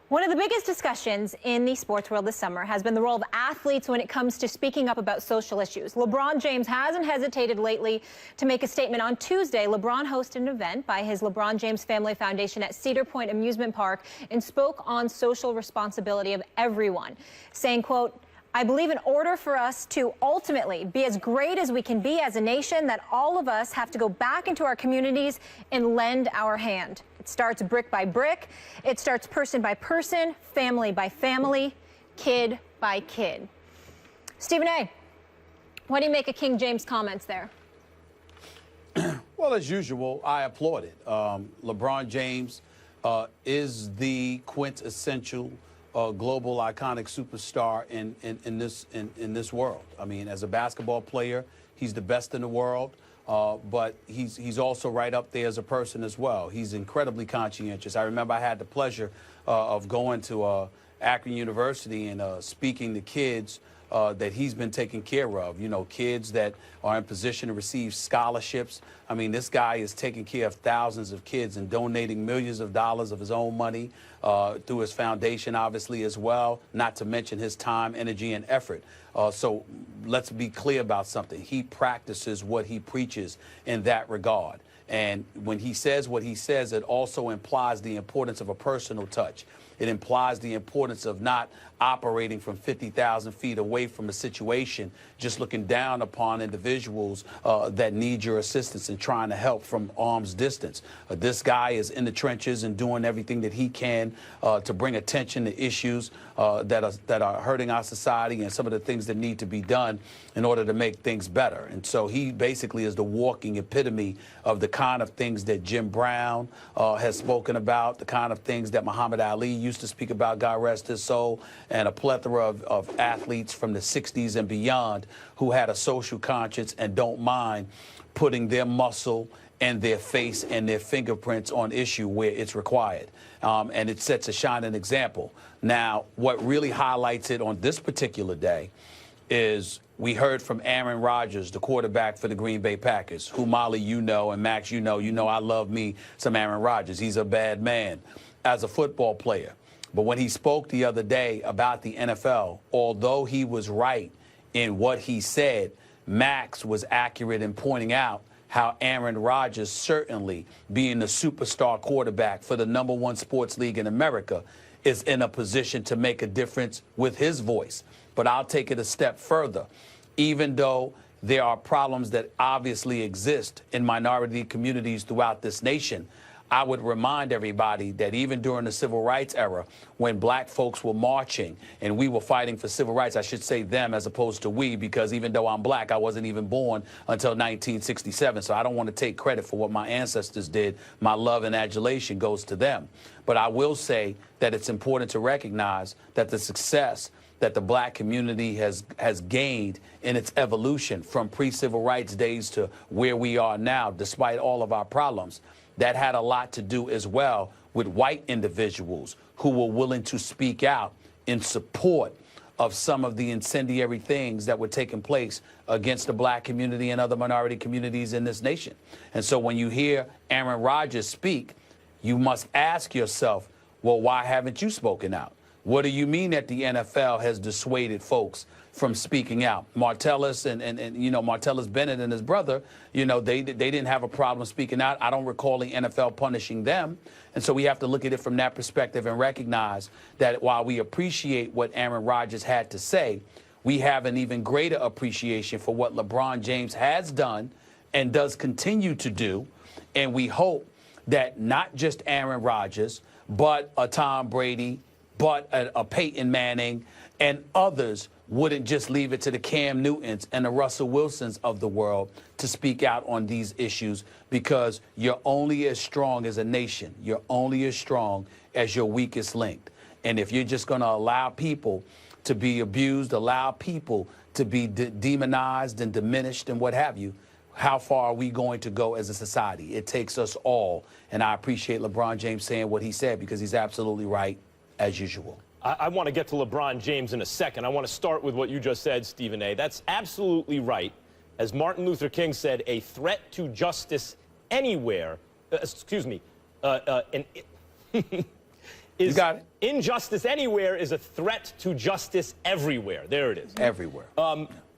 One of the biggest discussions in the sports world this summer has been the role of athletes when it comes to speaking up about social issues. LeBron James hasn't hesitated lately to make a statement. On Tuesday, LeBron hosted an event by his LeBron James Family Foundation at Cedar Point Amusement Park and spoke on social responsibility of everyone, saying, quote, "I believe in order for us to ultimately be as great as we can be as a nation, that all of us have to go back into our communities and lend our hand. It starts brick by brick. It starts person by person, family by family, kid by kid." Stephen A., what do you make of King James' comments there? Well, as usual, I applaud it. LeBron James is the quintessential global iconic superstar in this world. I mean, as a basketball player, he's the best in the world, but he's also right up there as a person as well. He's incredibly conscientious. I remember I had the pleasure of going to Akron University and speaking to kids that he's been taking care of, you know, kids that are in position to receive scholarships. I mean, this guy is taking care of thousands of kids and donating millions of dollars of his own money through his foundation, obviously, as well, not to mention his time, energy, and effort. So let's be clear about something. He practices what he preaches in that regard. And when he says what he says, it also implies the importance of a personal touch. It implies the importance of not operating from 50,000 feet away from a situation, just looking down upon individuals that need your assistance and trying to help from arm's distance. This guy is in the trenches and doing everything that he can to bring attention to issues that are hurting our society and some of the things that need to be done in order to make things better. And so he basically is the walking epitome of the kind of things that Jim Brown has spoken about, the kind of things that Muhammad Ali used to speak about, God rest his soul, and a plethora of athletes from the 60s and beyond who had a social conscience and don't mind putting their muscle and their face and their fingerprints on issue where it's required. And it sets a shining example. Now, what really highlights it on this particular day is we heard from Aaron Rodgers, the quarterback for the Green Bay Packers, who, Molly, you know, and Max, you know I love me some Aaron Rodgers. He's a bad man as a football player. But when he spoke the other day about the NFL, although he was right in what he said, Max was accurate in pointing out how Aaron Rodgers, certainly being the superstar quarterback for the #1 sports league in America, is in a position to make a difference with his voice. But I'll take it a step further. Even though there are problems that obviously exist in minority communities throughout this nation, I would remind everybody that even during the civil rights era, when black folks were marching and we were fighting for civil rights, I should say them as opposed to we, because even though I'm black, I wasn't even born until 1967. So I don't want to take credit for what my ancestors did. My love and adulation goes to them. But I will say that it's important to recognize that the success that the black community has gained in its evolution from pre-civil rights days to where we are now, despite all of our problems, that had a lot to do as well with white individuals who were willing to speak out in support of some of the incendiary things that were taking place against the black community and other minority communities in this nation. And so when you hear Aaron Rodgers speak, you must ask yourself, well, why haven't you spoken out? What do you mean that the NFL has dissuaded folks from speaking out? Martellus and you know, Martellus Bennett and his brother, you know, they didn't have a problem speaking out. I don't recall the NFL punishing them. And so we have to look at it from that perspective and recognize that while we appreciate what Aaron Rodgers had to say, we have an even greater appreciation for what LeBron James has done and does continue to do. And we hope that not just Aaron Rodgers, but a Tom Brady, but a Peyton Manning and others wouldn't just leave it to the Cam Newtons and the Russell Wilsons of the world to speak out on these issues, because you're only as strong as a nation. You're only as strong as your weakest link. And if you're just going to allow people to be abused, allow people to be demonized and diminished and what have you, how far are we going to go as a society? It takes us all. And I appreciate LeBron James saying what he said, because he's absolutely right, as usual. I want to get to LeBron James in a second. I want to start with what you just said, Stephen A. That's absolutely right. As Martin Luther King said, a threat to justice anywhere, is you got it. injustice anywhere is a threat to justice everywhere. There it is. Everywhere.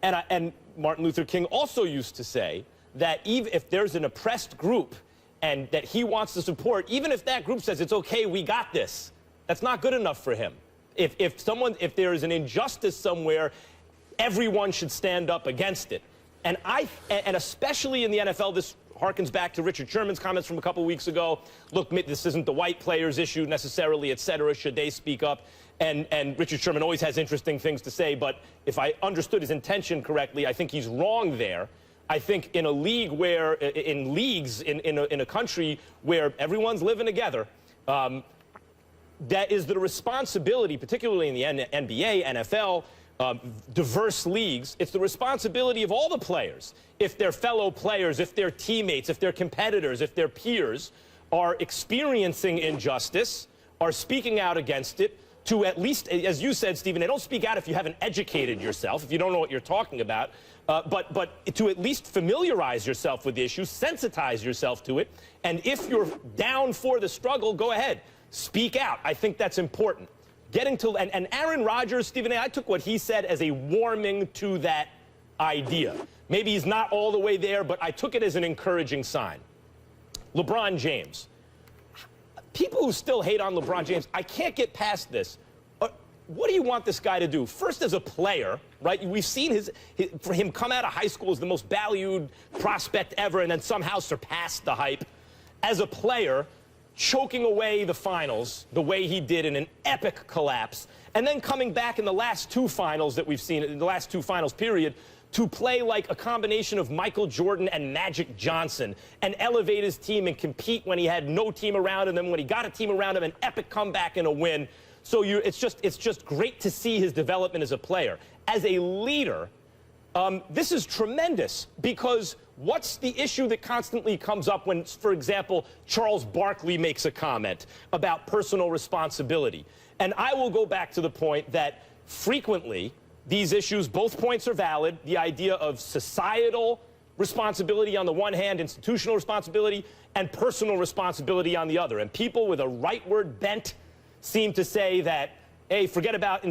And Martin Luther King also used to say that even if there's an oppressed group and that he wants to support, even if that group says it's okay, we got this, that's not good enough for him. If there is an injustice somewhere, everyone should stand up against it. And especially in the NFL, this harkens back to Richard Sherman's comments from a couple weeks ago. Look, this isn't the white players' issue necessarily, et cetera. Should they speak up? And Richard Sherman always has interesting things to say, but if I understood his intention correctly, I think he's wrong there. I think in a league where, in a country where everyone's living together, that is the responsibility, particularly in the NBA, NFL, diverse leagues, it's the responsibility of all the players. If their fellow players, if their teammates, if their competitors, if their peers are experiencing injustice, are speaking out against it, to at least, as you said, Stephen, they don't speak out if you haven't educated yourself, if you don't know what you're talking about, but to at least familiarize yourself with the issue, sensitize yourself to it, and if you're down for the struggle, go ahead. Speak out. I think that's important. And Aaron Rodgers, Stephen A., I took what he said as a warming to that idea. Maybe he's not all the way there, but I took it as an encouraging sign. LeBron James. People who still hate on LeBron James, I can't get past this. What do you want this guy to do? First, as a player, right? We've seen for him come out of high school as the most valued prospect ever and then somehow surpassed the hype. As a player, choking away the finals the way he did in an epic collapse, and then coming back in the last two finals that we've seen, in the last two finals period, to play like a combination of Michael Jordan and Magic Johnson and elevate his team and compete when he had no team around him, and then when he got a team around him, an epic comeback and a win. So it's just great to see his development as a player. As a leader, this is tremendous, because what's the issue that constantly comes up when, for example, Charles Barkley makes a comment about personal responsibility? And I will go back to the point that frequently these issues, both points are valid, the idea of societal responsibility on the one hand, institutional responsibility, and personal responsibility on the other. And people with a rightward bent seem to say that, hey, forget about,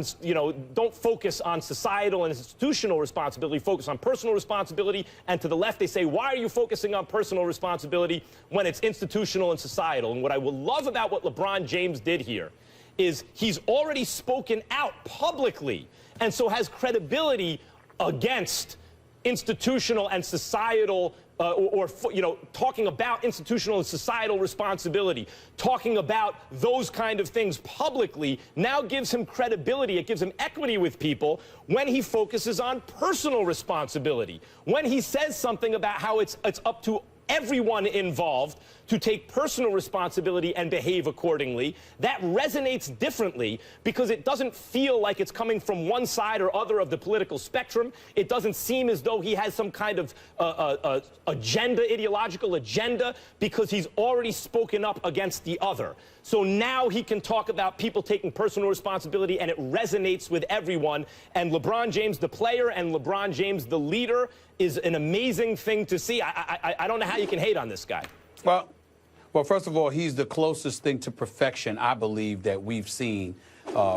don't focus on societal and institutional responsibility, focus on personal responsibility. And to the left, they say, why are you focusing on personal responsibility when it's institutional and societal? And what I will love about what LeBron James did here is he's already spoken out publicly, and so has credibility against institutional and societal talking about institutional and societal responsibility, talking about those kind of things publicly, now gives him credibility. It gives him equity with people when he focuses on personal responsibility. When he says something about how it's up to everyone involved to take personal responsibility and behave accordingly, that resonates differently because it doesn't feel like it's coming from one side or other of the political spectrum. It doesn't seem as though he has some kind of ideological agenda, because he's already spoken up against the other. So now he can talk about people taking personal responsibility, and it resonates with everyone. And LeBron James, the player, and LeBron James, the leader, is an amazing thing to see. I don't know how you can hate on this guy. Well, first of all, he's the closest thing to perfection, I believe, that we've seen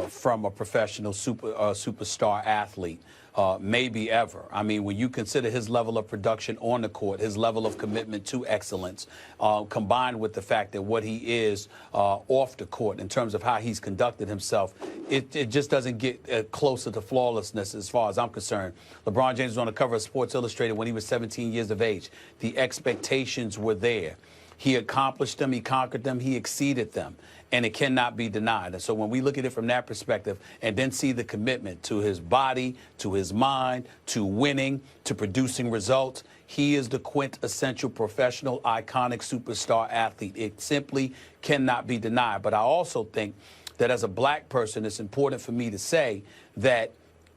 from a professional superstar athlete, maybe ever. I mean, when you consider his level of production on the court, his level of commitment to excellence, combined with the fact that what he is off the court in terms of how he's conducted himself, it just doesn't get closer to flawlessness as far as I'm concerned. LeBron James was on the cover of Sports Illustrated when he was 17 years of age. The expectations were there. He accomplished them, he conquered them, he exceeded them, and it cannot be denied. And so when we look at it from that perspective and then see the commitment to his body, to his mind, to winning, to producing results, he is the quintessential professional, iconic superstar athlete. It simply cannot be denied. But I also think that as a black person, it's important for me to say that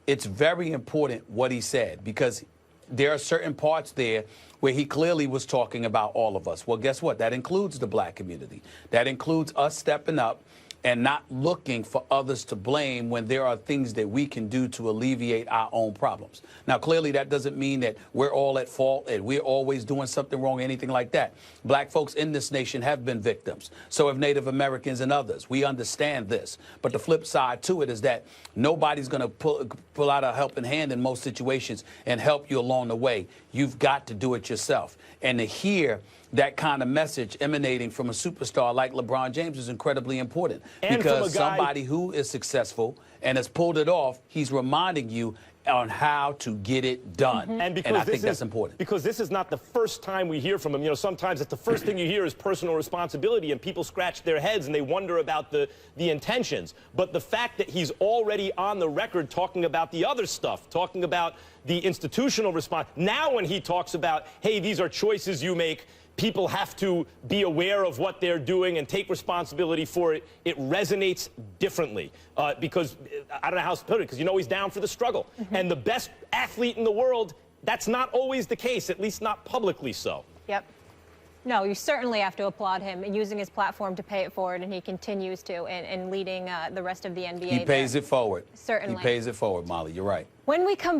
it's very important what he said, because there are certain parts there where he clearly was talking about all of us. Well, guess what? That includes the black community. That includes us stepping up and not looking for others to blame when there are things that we can do to alleviate our own problems. Now, clearly, that doesn't mean that we're all at fault and we're always doing something wrong or anything like that. Black folks in this nation have been victims. So have Native Americans and others. We understand this. But the flip side to it is that nobody's going to pull out a helping hand in most situations and help you along the way. You've got to do it yourself. And to hear that kind of message emanating from a superstar like LeBron James is incredibly important. And because from a guy, somebody who is successful and has pulled it off, he's reminding you on how to get it done. And I think that's important. Because this is not the first time we hear from him. You know, sometimes it's the first thing you hear is personal responsibility, and people scratch their heads and they wonder about the intentions. But the fact that he's already on the record talking about the other stuff, talking about the institutional response, now when he talks about, hey, these are choices you make, people have to be aware of what they're doing and take responsibility for it, it resonates differently. Because, I don't know how to put it, because you know he's down for the struggle. And the best athlete in the world, that's not always the case, at least not publicly so. Yep. No, you certainly have to applaud him in using his platform to pay it forward, and he continues to, and leading the rest of the NBA. He pays it forward. Certainly. He pays it forward, Molly. You're right. When we come